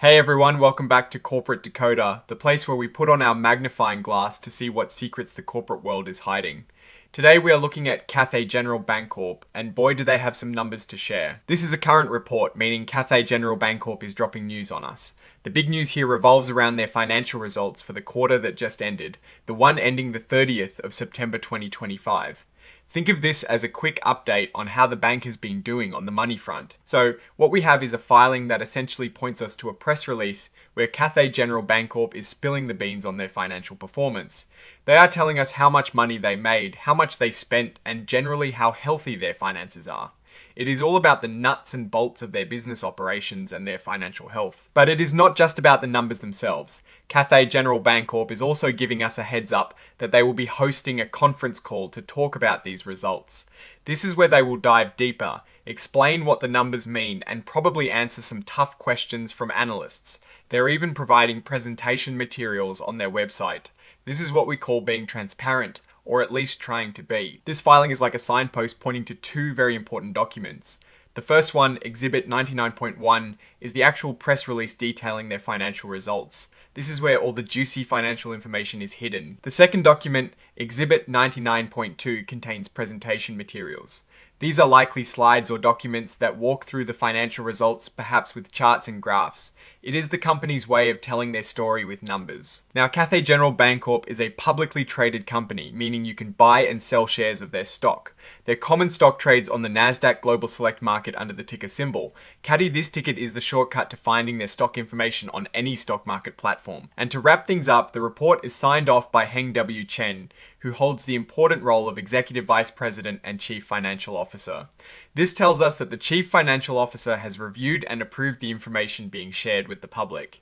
Hey everyone, welcome back to Corporate Decoder, the place where we put on our magnifying glass to see what secrets the corporate world is hiding. Today we are looking at Cathay General Bancorp, and boy do they have some numbers to share. This is a current report, meaning Cathay General Bancorp is dropping news on us. The big news here revolves around their financial results for the quarter that just ended, the one ending the 30th of September 2025. Think of this as a quick update on how the bank has been doing on the money front. So what we have is a filing that essentially points us to a press release where Cathay General Bancorp is spilling the beans on their financial performance. They are telling us how much money they made, how much they spent, and generally how healthy their finances are. It is all about the nuts and bolts of their business operations and their financial health. But it is not just about the numbers themselves. Cathay General Bancorp is also giving us a heads up that they will be hosting a conference call to talk about these results. This is where they will dive deeper, explain what the numbers mean, and probably answer some tough questions from analysts. They're even providing presentation materials on their website. This is what we call being transparent, or at least trying to be. This filing is like a signpost pointing to two very important documents. The first one, Exhibit 99.1, is the actual press release detailing their financial results. This is where all the juicy financial information is hidden. The second document, Exhibit 99.2, contains presentation materials. These are likely slides or documents that walk through the financial results, perhaps with charts and graphs. It is the company's way of telling their story with numbers. Now, Cathay General Bancorp is a publicly traded company, meaning you can buy and sell shares of their stock. Their common stock trades on the Nasdaq Global Select Market under the ticker symbol. CATI, this ticket is the shortcut to finding their stock information on any stock market platform. And to wrap things up, the report is signed off by Heng W. Chen, who holds the important role of Executive Vice President and Chief Financial Officer. This tells us that the Chief Financial Officer has reviewed and approved the information being shared with the public.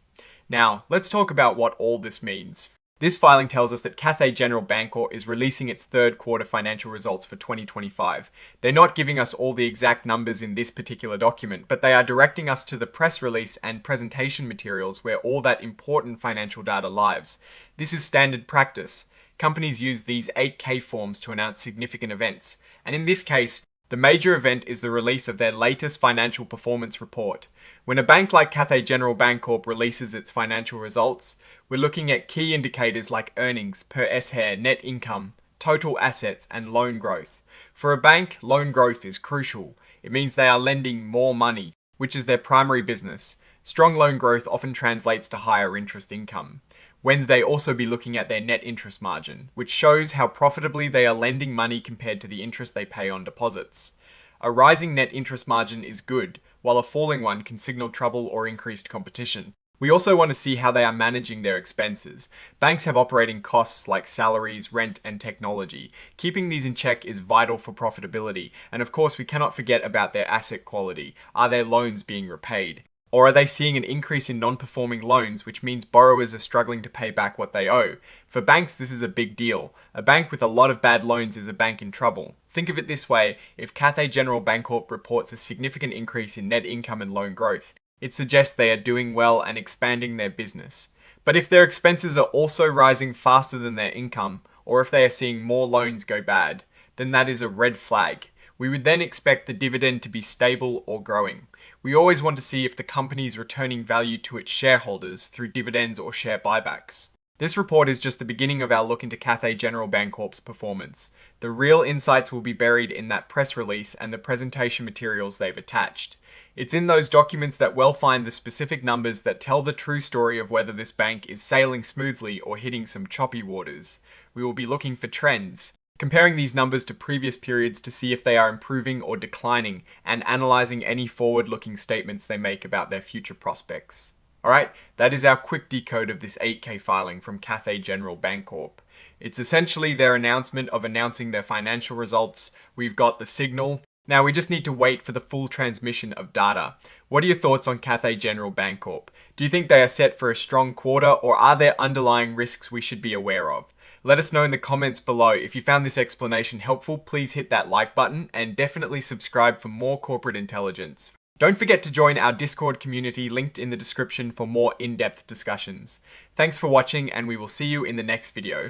Now, let's talk about what all this means. This filing tells us that Cathay General Bancorp is releasing its third quarter financial results for 2025. They're not giving us all the exact numbers in this particular document, but they are directing us to the press release and presentation materials where all that important financial data lives. This is standard practice. Companies use these 8K forms to announce significant events, and in this case, the major event is the release of their latest financial performance report. When a bank like Cathay General Bancorp releases its financial results, we're looking at key indicators like earnings per S-share, net income, total assets, and loan growth. For a bank, loan growth is crucial. It means they are lending more money, which is their primary business. Strong loan growth often translates to higher interest income. Wednesday also be looking at their net interest margin, which shows how profitably they are lending money compared to the interest they pay on deposits. A rising net interest margin is good, while a falling one can signal trouble or increased competition. We also want to see how they are managing their expenses. Banks have operating costs like salaries, rent, and technology. Keeping these in check is vital for profitability, and of course we cannot forget about their asset quality. Are their loans being repaid? Or are they seeing an increase in non-performing loans, which means borrowers are struggling to pay back what they owe? For banks, this is a big deal. A bank with a lot of bad loans is a bank in trouble. Think of it this way, if Cathay General Bancorp reports a significant increase in net income and loan growth, it suggests they are doing well and expanding their business. But if their expenses are also rising faster than their income, or if they are seeing more loans go bad, then that is a red flag. We would then expect the dividend to be stable or growing. We always want to see if the company is returning value to its shareholders through dividends or share buybacks. This report is just the beginning of our look into Cathay General Bancorp's performance. The real insights will be buried in that press release and the presentation materials they've attached. It's in those documents that we'll find the specific numbers that tell the true story of whether this bank is sailing smoothly or hitting some choppy waters. We will be looking for trends, comparing these numbers to previous periods to see if they are improving or declining, and analysing any forward-looking statements they make about their future prospects. Alright, that is our quick decode of this 8K filing from Cathay General Bancorp. It's essentially their announcement of announcing their financial results. We've got the signal. Now we just need to wait for the full transmission of data. What are your thoughts on Cathay General Bancorp? Do you think they are set for a strong quarter, or are there underlying risks we should be aware of? Let us know in the comments below. If you found this explanation helpful, please hit that like button and definitely subscribe for more corporate intelligence. Don't forget to join our Discord community linked in the description for more in-depth discussions. Thanks for watching, and we will see you in the next video.